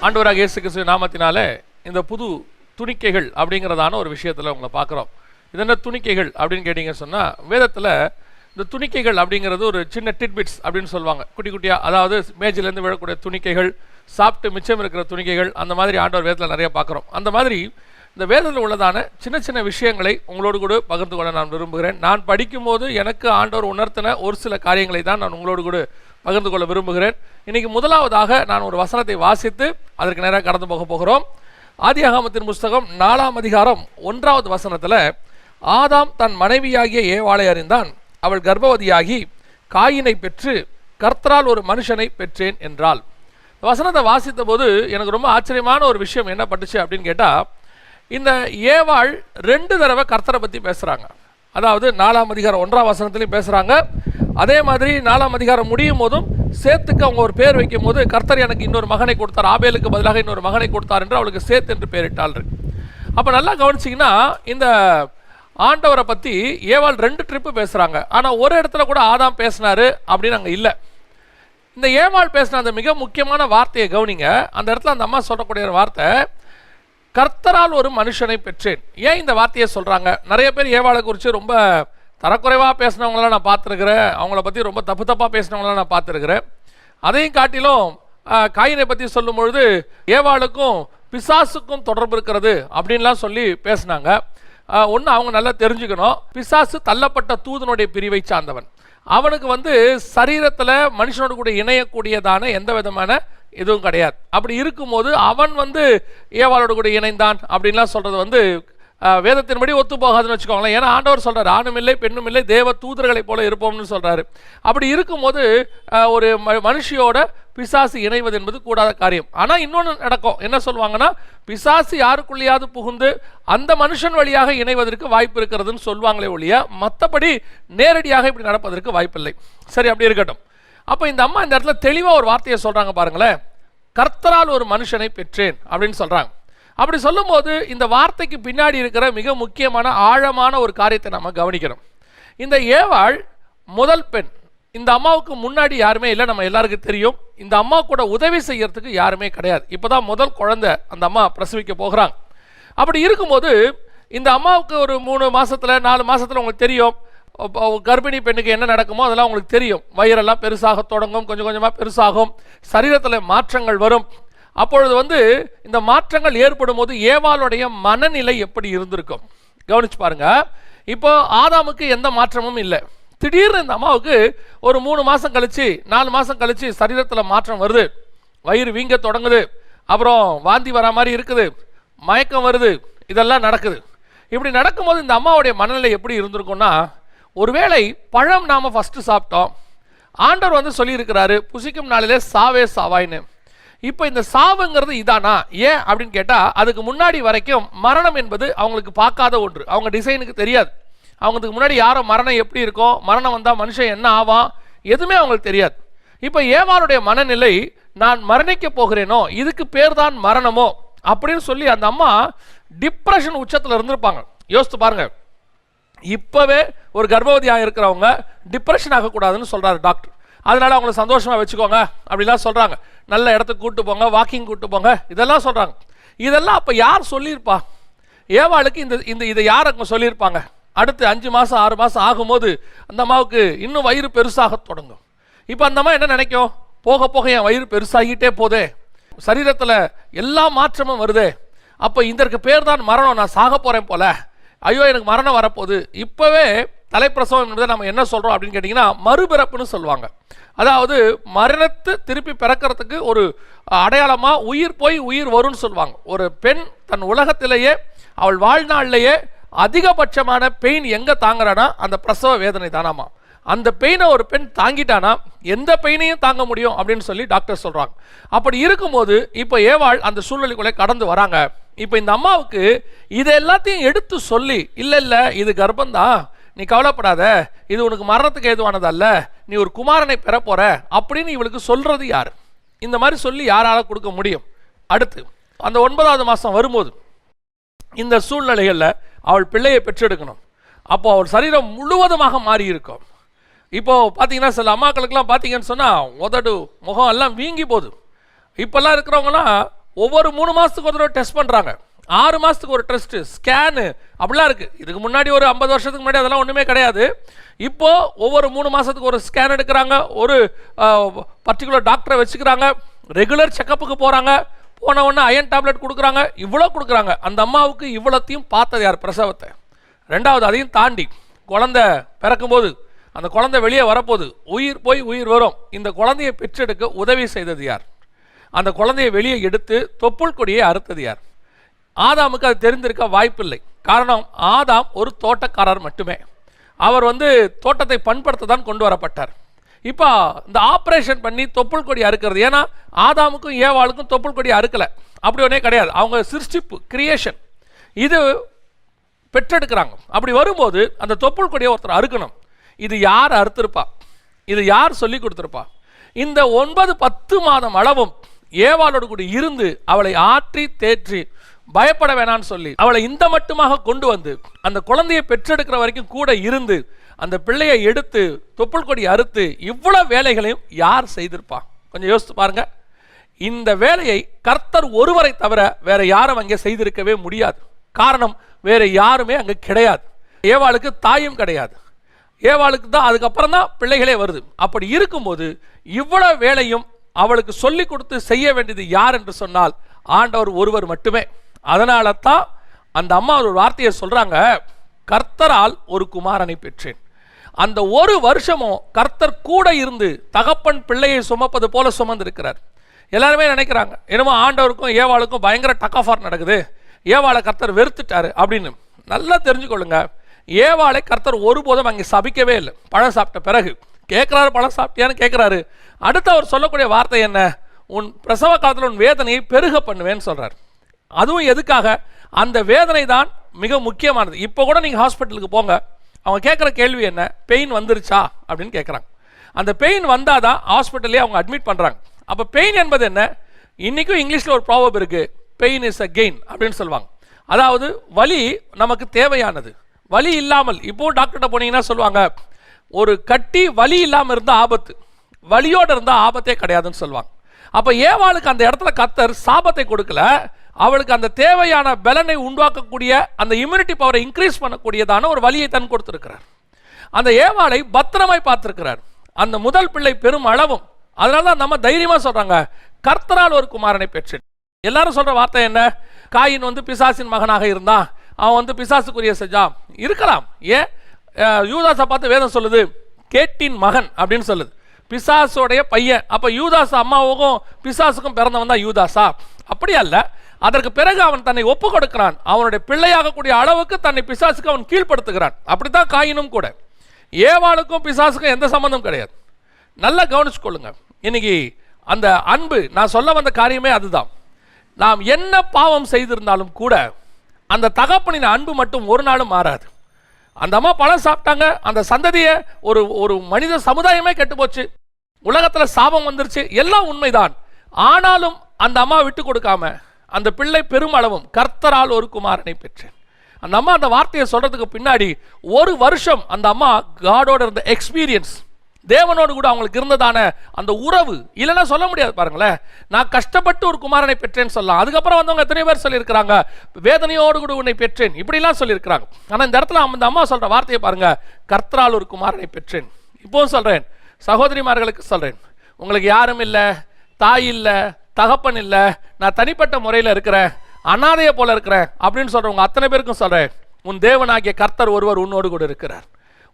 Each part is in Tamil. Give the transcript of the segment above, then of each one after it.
ஆண்டவராக இயேசு கிறிஸ்து நாமத்தினாலே இந்த புது துணிக்கைகள் அப்படிங்கிறதான ஒரு விஷயத்தில் உங்களை பார்க்குறோம். இது என்ன துணிக்கைகள் அப்படின்னு கேட்டிங்கன்னு சொன்னால், வேதத்தில் இந்த துணிக்கைகள் அப்படிங்கிறது ஒரு சின்ன டிட்பிட்ஸ் அப்படின்னு சொல்லுவாங்க. குட்டி குட்டியாக, அதாவது மேஜிலேருந்து விழக்கூடிய துணிக்கைகள், சாப்பிட்டு மிச்சம் இருக்கிற துணிக்கைகள், அந்த மாதிரி ஆண்டவர் வேதத்தில் நிறைய பார்க்குறோம். அந்த மாதிரி இந்த வேதத்தில் உள்ளதான சின்ன சின்ன விஷயங்களை உங்களோடு கூட பகிர்ந்து கொள்ள நான் விரும்புகிறேன். நான் படிக்கும்போது எனக்கு ஆண்டவர் உணர்த்தின ஒரு சில காரியங்களை தான் நான் உங்களோடு கூட பகிர்ந்து கொள்ள விரும்புகிறேன். இன்றைக்கி முதலாவதாக நான் ஒரு வசனத்தை வாசித்து அதற்கு நேராக கடந்து போகிறோம். ஆதியாகமத்தின் புஸ்தகம் 4ஆம் அதிகாரம் 1வது வசனத்தில், ஆதாம் தன் மனைவியாகிய ஏவாளை அறிந்தான், அவள் கர்ப்பவதியாகி காயினை பெற்று கர்த்தரால் ஒரு மனுஷனை பெற்றேன் என்றாள். வசனத்தை வாசித்த போது எனக்கு ரொம்ப ஆச்சரியமான ஒரு விஷயம் என்ன பட்டுச்சு அப்படின்னு கேட்டால், இந்த ஏவாள் 2 தடவை கர்த்தரை பற்றி பேசுகிறாங்க. அதாவது 4ஆம் அதிகாரம் 1ஆம் வசனத்துலையும் பேசுகிறாங்க. அதே மாதிரி 4ஆம் அதிகாரம் முடியும் போதும் சேத்துக்கு அவங்க ஒரு பேர் வைக்கும் போது, கர்த்தர் எனக்கு இன்னொரு மகனை கொடுத்தார், ஆபேலுக்கு பதிலாக இன்னொரு மகனை கொடுத்தார் என்று அவளுக்கு சேத் என்று பெயரிட்டாள். அப்போ நல்லா கவனிச்சிங்கன்னா, இந்த ஆண்டவரை பற்றி ஏவாள் 2 ட்ரிப்பு பேசுகிறாங்க. ஆனால் ஒரு இடத்துல கூட ஆதாம் பேசினாரு அப்படின்னு அங்கே இல்லை. இந்த ஏவாள் பேசின அந்த மிக முக்கியமான வார்த்தையை கவனிங்க. அந்த இடத்துல அந்த அம்மா சொல்லக்கூடிய வார்த்தை, கர்த்தரால் ஒரு மனுஷனை பெற்றேன். ஏன் இந்த வார்த்தையை சொல்கிறாங்க? நிறைய பேர் ஏவாளை குறித்து ரொம்ப தரக்குறைவாக பேசினவங்களாம் நான் பார்த்துருக்கிறேன், அவங்கள பற்றி ரொம்ப தப்பாக பேசினவங்களாம் நான் பார்த்துருக்கிறேன். அதையும் காட்டிலும் காயினை பற்றி சொல்லும் பொழுது ஏவாளுக்கும் பிசாசுக்கும் தொடர்பு இருக்கிறது அப்படின்லாம் சொல்லி பேசினாங்க. ஒன்று அவங்க நல்லா தெரிஞ்சுக்கணும், பிசாசு தள்ளப்பட்ட தூதனுடைய பிரிவை சார்ந்தவன். அவனுக்கு சரீரத்தில் மனுஷனோடு கூட இணையக்கூடியதான எந்த விதமான எதுவும் கிடையாது. அப்படி இருக்கும்போது அவன் ஏவாளோடு கூட இணைந்தான் அப்படின்லாம் சொல்கிறது வேதத்தின்படி ஒத்து போகாதுன்னு வச்சுக்கோங்களேன். ஏன்னா ஆண்டவர் சொல்கிறார், ஆணும் இல்லை பெண்ணும் இல்லை, தேவ தூதர்களை போல இருப்போம்னு சொல்கிறாரு. அப்படி இருக்கும்போது ஒரு மனுஷியோட பிசாசு இணைவது என்பது கூடாத காரியம். ஆனால் இன்னொன்று நடக்கும். என்ன சொல்லுவாங்கன்னா, பிசாசு யாருக்குள்ளேயாவது புகுந்து அந்த மனுஷன் வழியாக இணைவதற்கு வாய்ப்பு இருக்கிறதுன்னு சொல்லுவாங்களே ஒழிய, மற்றபடி நேரடியாக இப்படி நடப்பதற்கு வாய்ப்பில்லை. சரி, அப்படி இருக்கட்டும். அப்போ இந்த அம்மா இந்த இடத்துல தெளிவாக ஒரு வார்த்தையை சொல்கிறாங்க பாருங்களேன், கர்த்தரால் ஒரு மனுஷனை பெற்றேன் அப்படின்னு சொல்கிறாங்க. அப்படி சொல்லும்போது இந்த வார்த்தைக்கு பின்னாடி இருக்கிற மிக முக்கியமான ஆழமான ஒரு காரியத்தை நம்ம கவனிக்கணும். இந்த ஏவாள் முதல் பெண். இந்த அம்மாவுக்கு முன்னாடி யாருமே இல்லை, நம்ம எல்லாருக்கும் தெரியும். இந்த அம்மா கூட உதவி செய்யறதுக்கு யாருமே கிடையாது. இப்போதான் முதல் குழந்தை அந்த அம்மா பிரசவிக்க போகிறாங்க. அப்படி இருக்கும்போது இந்த அம்மாவுக்கு ஒரு 3 மாதத்தில் 4 மாதத்தில் உங்களுக்கு தெரியும், கர்ப்பிணி பெண்ணுக்கு என்ன நடக்குமோ அதெல்லாம் உங்களுக்கு தெரியும். வயிறெல்லாம் பெருசாக தொடங்கும், கொஞ்சம் கொஞ்சமாக பெருசாகும், சரீரத்தில் மாற்றங்கள் வரும். அப்பொழுது இந்த மாற்றங்கள் ஏற்படும் போது ஏவாளுடைய மனநிலை எப்படி இருந்திருக்கும் கவனிச்சு பாருங்க. இப்போ ஆதாமுக்கு எந்த மாற்றமும் இல்லை. திடீர்னு இந்த அம்மாவுக்கு ஒரு 3 மாதம் கழிச்சு 4 மாதம் கழிச்சு சரீரத்தில் மாற்றம் வருது, வயிறு வீங்க தொடங்குது, அப்புறம் வாந்தி வர மாதிரி இருக்குது, மயக்கம் வருது, இதெல்லாம் நடக்குது. இப்படி நடக்கும்போது இந்த அம்மாவுடைய மனநிலை எப்படி இருந்திருக்கும்னா, ஒருவேளை பழம் நாம் ஃபஸ்ட்டு சாப்பிட்டோம், ஆண்டவர் சொல்லியிருக்கிறாரு புசிக்கும் நாளிலே சாவே சாவாயின்னு. இப்போ இந்த சாவுங்கிறது இதானா? ஏன் அப்படின்னு கேட்டால், அதுக்கு முன்னாடி வரைக்கும் மரணம் என்பது அவங்களுக்கு பார்க்காத ஒன்று, அவங்க டிசைனுக்கு தெரியாது. அவங்களுக்கு முன்னாடி யாரோ மரணம் எப்படி இருக்கும், மரணம் வந்தால் மனுஷன் என்ன ஆவான், எதுவுமே அவங்களுக்கு தெரியாது. இப்போ ஏவாளுடைய மனநிலை, நான் மரணிக்க போகிறேனோ, இதுக்கு பேர் தான் மரணமோ அப்படின்னு சொல்லி அந்த அம்மா டிப்ரெஷன் உச்சத்தில் இருந்திருப்பாங்க. யோசித்து பாருங்க, இப்போவே ஒரு கர்ப்பவதியாக இருக்கிறவங்க டிப்ரெஷன் ஆகக்கூடாதுன்னு சொல்கிறாரு டாக்டர். அதனால அவங்கள சந்தோஷமாக வச்சுக்கோங்க அப்படிலாம் சொல்கிறாங்க. நல்ல இடத்துக்கு கூப்பிட்டு போங்க, வாக்கிங் கூப்பிட்டு போங்க, இதெல்லாம் சொல்கிறாங்க. இதெல்லாம் அப்போ யார் சொல்லியிருப்பா? ஏவாளுக்கு இதை யார் அங்கே சொல்லியிருப்பாங்க? அடுத்து 5 மாதம் 6 மாதம் ஆகும்போது அந்த அம்மாவுக்கு இன்னும் வயிறு பெருசாக தொடங்கும். இப்போ அந்த அம்மா என்ன நினைக்கும்? போக போக என் வயிறு பெருசாகிட்டே போதே, சரீரத்தில் எல்லா மாற்றமும் வருதே, அப்போ இதற்கு பேர் தான் மரணம், நான் சாக போகிறேன் போல, ஐயோ எனக்கு மரணம் வரப்போகுது. இப்போவே தலைப்பிரசவம் என்பதை நம்ம என்ன சொல்கிறோம் அப்படின்னு கேட்டிங்கன்னா, மறுபிறப்புன்னு சொல்லுவாங்க. அதாவது மரணத்தை திருப்பி பிறக்கிறதுக்கு ஒரு அடையாளமாக உயிர் போய் உயிர் வரும்னு சொல்லுவாங்க. ஒரு பெண் தன் உலகத்திலேயே அவள் வாழ்நாளிலேயே அதிகபட்சமான பெயின் எங்கே தாங்குறானா அந்த பிரசவ வேதனை தானாமா. அந்த பெயினை ஒரு பெண் தாங்கிட்டானா எந்த பெயினையும் தாங்க முடியும் அப்படின்னு சொல்லி டாக்டர் சொல்கிறாங்க. அப்படி இருக்கும்போது இப்போ ஏவாள் அந்த சூழ்நிலைக்குள்ளே கடந்து வராங்க. இப்போ இந்த அம்மாவுக்கு இதை எல்லாத்தையும் எடுத்து சொல்லி, இல்லை இது கர்ப்பந்தான், நீ கவலைப்படாத, இது உனக்கு மரணத்துக்கு ஏதுவானதல்ல, நீ ஒரு குமாரனை பெற போற அப்படின்னு இவளுக்கு சொல்றது யார்? இந்த மாதிரி சொல்லி யாரால கொடுக்க முடியும்? அடுத்து அந்த 9வது மாதம் வரும்போது இந்த சூழ்நிலைகளில் அவள் பிள்ளையை பெற்றெடுக்கணும். அப்போ அவள் சரீரம் முழுவதுமாக மாறி இருக்கும். இப்போ பார்த்தீங்கன்னா சில அம்மாக்களுக்கெல்லாம் பார்த்தீங்கன்னு சொன்னால் உதடு முகம் எல்லாம் வீங்கி போகுது. இப்போல்லாம் இருக்கிறவங்களாம் ஒவ்வொரு 3 மாதத்துக்கு ஒரு தடவை டெஸ்ட் பண்ணுறாங்க, 6 மாதத்துக்கு ஒரு டெஸ்ட்டு, ஸ்கேனு அப்படிலாம் இருக்குது. இதுக்கு முன்னாடி ஒரு 50 வருஷத்துக்கு முன்னாடி அதெல்லாம் ஒன்றுமே கிடையாது. இப்போது ஒவ்வொரு 3 மாதத்துக்கு ஒரு ஸ்கேன் எடுக்கிறாங்க, ஒரு பர்டிகுலர் டாக்டரை வச்சுக்கிறாங்க, ரெகுலர் செக்கப்புக்கு போகிறாங்க, போன உடனே அயன் டேப்லெட் கொடுக்குறாங்க, இவ்வளோ கொடுக்குறாங்க. அந்த அம்மாவுக்கு இவ்வளோத்தையும் பார்த்தது யார்? பிரசவத்தை. ரெண்டாவது அதையும் தாண்டி குழந்தை பிறக்கும்போது அந்த குழந்தை வெளியே வரப்போகுது, உயிர் போய் உயிர் வரும். இந்த குழந்தையை பெற்றெடுக்க உதவி செய்தது யார்? அந்த குழந்தையை வெளியே எடுத்து தொப்புள் கொடியை அறுத்தது யார்? ஆதாமுக்கு அது தெரிந்திருக்க வாய்ப்பில்லை. காரணம், ஆதாம் ஒரு தோட்டக்காரர் மட்டுமே. அவர் தோட்டத்தை பண்படுத்த தான் கொண்டு வரப்பட்டார். இப்போ இந்த ஆப்ரேஷன் பண்ணி தொப்புள் கொடி அறுக்கிறது, ஏன்னா ஆதாமுக்கும் ஏவாளுக்கும் தொப்புள் கொடி அறுக்கலை, அப்படி ஒன்றே கிடையாது. அவங்க சிருஷ்டிப்பு, கிரியேஷன், இது பெற்றெடுக்கிறாங்க. அப்படி வரும்போது அந்த தொப்புள் கொடியை ஒருத்தர் அறுக்கணும். இது யார் அறுத்திருப்பா? இது யார் சொல்லி கொடுத்துருப்பா? இந்த 9-10 மாதம் அளவும் ஏவாளோடு கூட இருந்து அவளை ஆற்றி தேற்றி பயப்பட வேணான்னு சொல்லி அவளை இந்த மட்டுமாக கொண்டு வந்து அந்த குழந்தையை பெற்றெடுக்கிற வரைக்கும் கூட இருந்து அந்த பிள்ளையை எடுத்து தொப்புள் கொடி அறுத்து இவ்வளவு வேலைகளையும் யார் செய்திருப்பா? கொஞ்சம் யோசித்து பாருங்க. இந்த வேலையை கர்த்தர் ஒருவரை தவிர வேற யாரும் அங்கே செய்திருக்கவே முடியாது. காரணம், வேற யாருமே அங்கே கிடையாது. ஏவாளுக்கு தாயும் கிடையாது, ஏவாளுக்கு தான் அதுக்கப்புறம் தான் பிள்ளைகளே வருது. அப்படி இருக்கும்போது இவ்வளவு வேலையும் அவளுக்கு சொல்லி கொடுத்து செய்ய வேண்டியது யார் என்று சொன்னால் ஆண்டவர் ஒருவர் மட்டுமே. அதனால தான் அந்த அம்மா ஒரு வார்த்தையை சொல்றாங்க, கர்த்தரால் ஒரு குமாரனை பெற்றேன். அந்த ஒரு வருஷமும் கர்த்தர் கூட இருந்து தகப்பன் பிள்ளையை சுமப்பது போல சுமந்திருக்கிறார். எல்லாருமே நினைக்கிறாங்க என்னமோ ஆண்டவருக்கும் ஏவாளுக்கும் பயங்கர டக்காஃபார் நடக்குது, ஏவாளை கர்த்தர் வெறுத்துட்டாரு அப்படின்னு. நல்லா தெரிஞ்சுக்கொள்ளுங்க, ஏவாளை கர்த்தர் ஒருபோதும் அங்கே சபிக்கவே இல்லை. பழம் சாப்பிட்ட பிறகு கேட்குறாரு, பழம் சாப்பிட்டியான்னு கேட்குறாரு. அடுத்து அவர் சொல்லக்கூடிய வார்த்தை என்ன? உன் பிரசவ காலத்தில் உன் வேதனையை பெருக பண்ணுவேன்னு சொல்கிறார். அதுவும் எதுக்காக? அந்த வேதனை தான் மிக முக்கியமானது. இப்போ கூட நீங்கள் ஹாஸ்பிட்டலுக்கு போங்க, அவங்க கேட்குற கேள்வி என்ன? பெயின் வந்துருச்சா அப்படின்னு கேட்குறாங்க. அந்த பெயின் வந்தால் தான் ஹாஸ்பிட்டல்லே அவங்க அட்மிட் பண்ணுறாங்க. அப்போ பெயின் என்பது என்ன? இன்றைக்கும் இங்கிலீஷில் ஒரு ப்ராவர்ப் இருக்குது, பெயின் இஸ் அ கெயின் அப்படின்னு சொல்லுவாங்க. அதாவது வலி நமக்கு தேவையானது. வலி இல்லாமல், இப்போ டாக்டர்கிட்ட போனீங்கன்னா சொல்லுவாங்க, ஒரு கட்டி வலி இல்லாமல் இருந்தால் ஆபத்து, வலியோடு இருந்தால் ஆபத்தே கிடையாதுன்னு சொல்லுவாங்க. அப்போ ஏவாளுக்கு அந்த இடத்துல கர்த்தர் சாபத்தை கொடுக்கல, அவளுக்கு அந்த தேவையான பலனை உண்டாக்கக்கூடிய அந்த இம்யூனிட்டி பவரை இன்க்ரீஸ் பண்ணக்கூடியதான ஒரு வலியை தன் கொடுத்திருக்கிறார். அந்த ஏவாளை பத்திரமாய் பார்த்திருக்கிறார். அந்த முதல் பிள்ளை பெரும் அளவும். அதனால தான் நம்ம தைரியமா சொல்றாங்க, கர்த்தரால் ஒரு குமாரனை பெற்றேன். எல்லாரும் சொல்ற வார்த்தை என்ன? காயின் பிசாசின் மகனாக இருந்தான், அவன் பிசாசுக்குரிய செஞ்சான். இருக்கலாம். ஏன்? யூதாஸை பார்த்து வேதம் சொல்லுது கேட்டின் மகன் அப்படின்னு சொல்லுது, பிசாசோடைய பையன். அப்ப யூதாஸ் அம்மாவுக்கும் பிசாசுக்கும் பிறந்தவன் தான் யூதாஸா? அப்படி அல்ல. அதற்கு பிறகு அவன் தன்னை ஒப்பு கொடுக்கிறான், அவனுடைய பிள்ளையாகக்கூடிய அளவுக்கு தன்னை பிசாசுக்கு அவன் கீழ்ப்படுத்துகிறான். அப்படித்தான் காயினும் கூட. ஏவாளுக்கும் பிசாசுக்கும் எந்த சம்பந்தம் கிடையாது. நல்லா கவனிச்சுக்கொள்ளுங்க. இன்னைக்கு அந்த அன்பு, நான் சொல்ல வந்த காரியமே அதுதான். நாம் என்ன பாவம் செய்திருந்தாலும் கூட அந்த தகப்பனின் அன்பு மட்டும் ஒரு நாளும் மாறாது. அந்த அம்மா பழம் சாப்பிட்டாங்க, அந்த சந்ததியை ஒரு மனித சமுதாயமே கெட்டு போச்சு, உலகத்தில் சாபம் வந்துருச்சு, எல்லாம் உண்மைதான். ஆனாலும் அந்த அம்மா விட்டு கொடுக்காம அந்த பிள்ளை பெருமளவும் கர்த்தரால் ஒரு குமாரனை பெற்றேன். அந்த அம்மா அந்த வார்த்தையை சொல்றதுக்கு பின்னாடி ஒரு வருஷம் அந்த அம்மா காடோட இருந்த எக்ஸ்பீரியன்ஸ், தேவனோடு கூட அவங்களுக்கு இருந்ததான அந்த உறவு இல்லைன்னா சொல்ல முடியாது. பாருங்களேன், நான் கஷ்டப்பட்டு ஒரு குமாரனை பெற்றேன்னு சொல்லலாம். அதுக்கப்புறம் வந்தவங்க எத்தனை பேர் சொல்லியிருக்கிறாங்க, வேதனையோடு கூட உன்னை பெற்றேன் இப்படிலாம் சொல்லியிருக்கிறாங்க. ஆனால் இந்த இடத்துல அந்த அம்மா சொல்ற வார்த்தையை பாருங்க, கர்த்தரால் ஒரு குமாரனை பெற்றேன். இப்போவும் சொல்றேன், சகோதரிமார்களுக்கு சொல்றேன், உங்களுக்கு யாரும் இல்லை, தாய் இல்லை, தகப்பன் இல்லை, நான் தனிப்பட்ட முறையில் இருக்கிறேன், அனாதையை போல இருக்கிறேன் அப்படின்னு சொல்றவங்க அத்தனை பேருக்கும் சொல்றேன், உன் தேவனாகிய கர்த்தர் ஒருவர் உன்னோடு கூட இருக்கிறார்.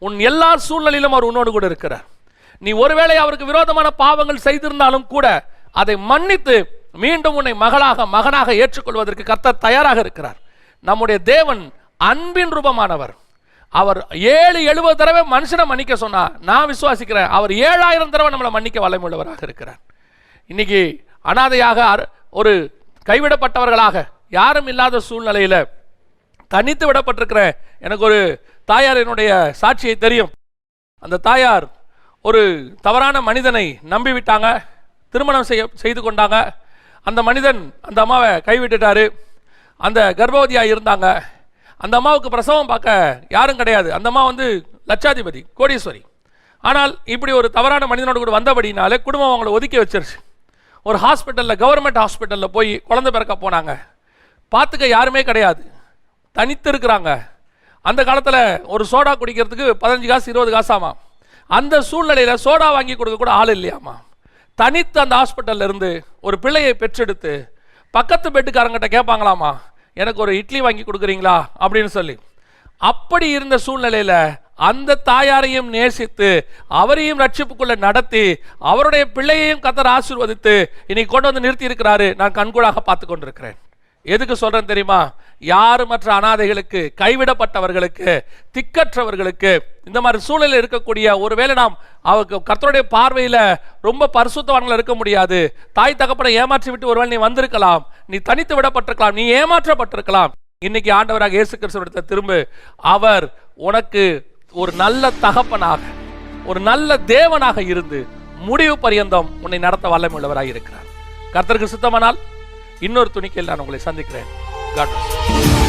உன் எல்லா சூழ்நிலையிலும் அவர் உன்னோடு கூட இருக்கிறார். நீ ஒருவேளை அவருக்கு விரோதமான பாவங்கள் செய்திருந்தாலும் கூட அதை மன்னித்து மீண்டும் உன்னை மகனாக ஏற்றுக்கொள்வதற்கு கர்த்தர் தயாராக இருக்கிறார். நம்முடைய தேவன் அன்பின் ரூபமானவர். அவர் 7-70 தடவை மனுஷனை மன்னிக்க சொன்னா நான் விசுவாசிக்கிறேன், அவர் 7000 தடவை நம்மளை மன்னிக்க வல்லமையுள்ளவராக இருக்கிறார். இன்னைக்கு அனாதையாக, ஒரு கைவிடப்பட்டவர்களாக, யாரும் இல்லாத சூழ்நிலையில தனித்து விடப்பட்டிருக்கிற எனக்கு ஒரு தாயார் என்னுடைய சாட்சியை தெரியும். அந்த தாயார் ஒரு தவறான மனிதனை நம்பிவிட்டாங்க, திருமணம் செய்து கொண்டாங்க. அந்த மனிதன் அந்த அம்மாவை கைவிட்டுட்டாரு. அந்த கர்ப்பவதியாக இருந்தாங்க. அந்த அம்மாவுக்கு பிரசவம் பார்க்க யாரும் கிடையாது. அந்த அம்மா லட்சாதிபதி, கோடீஸ்வரி. ஆனால் இப்படி ஒரு தவறான மனிதனோடு கூட வந்தபடினாலே குடும்பம் அவங்களை ஒதுக்கி வச்சிருச்சு. ஒரு ஹாஸ்பிட்டலில், கவர்மெண்ட் ஹாஸ்பிட்டலில் போய் குழந்தை பிறக்க போனாங்க. பார்த்துக்க யாருமே கிடையாது, தனித்து இருக்கிறாங்க. அந்த காலத்தில் ஒரு சோடா குடிக்கிறதுக்கு 15 காசு 20 காசாமா. அந்த சூழ்நிலையில் சோடா வாங்கி கொடுக்க கூட ஆள் இல்லையாமா. தனித்து அந்த ஹாஸ்பிட்டலில் இருந்து ஒரு பிள்ளையை பெற்றெடுத்து பக்கத்து பெட்டுக்காரங்கிட்ட கேட்பாங்களாமா, எனக்கு ஒரு இட்லி வாங்கி கொடுக்குறீங்களா அப்படின்னு சொல்லி. அப்படி இருந்த சூழ்நிலையில் அந்த தாயாரையும் நேசித்து அவரையும் ரட்சிப்புக்குள்ள நடத்தி அவருடைய பிள்ளையையும் கர்த்தர் ஆசீர்வதித்து இன்னைக்கு கொண்டு வந்து நிறுத்தி இருக்கிறாரு. நான் கண்கூடாக பார்த்து கொண்டிருக்கிறேன். எதுக்கு சொல்றேன் தெரியுமா? யாருமற்ற அனாதைகளுக்கு, கைவிடப்பட்டவர்களுக்கு, திக்கற்றவர்களுக்கு, இந்த மாதிரி சூழலில் இருக்கக்கூடிய, ஒருவேளை நாம் அவருக்கு கர்த்தருடைய பார்வையில ரொம்ப பரிசுத்தவான்கள் இருக்க முடியாது, தாய் தகப்பனை ஏமாற்றி விட்டு ஒருவேளை நீ வந்திருக்கலாம், நீ தனித்து விடப்பட்டிருக்கலாம், நீ ஏமாற்றப்பட்டிருக்கலாம். இன்னைக்கு ஆண்டவராக இயேசு கிறிஸ்துவிடத்தில் திரும்ப, அவர் உனக்கு ஒரு நல்ல தகப்பனாக, ஒரு நல்ல தேவனாக இருந்து முடிவு பரியந்தம் உன்னை நடத்த வல்லமை உள்ளவராக இருக்கிறார். கர்த்தருக்கு சித்தமானால் இன்னொரு துணிக்கையில் நான் உங்களை சந்திக்கிறேன். God bless you.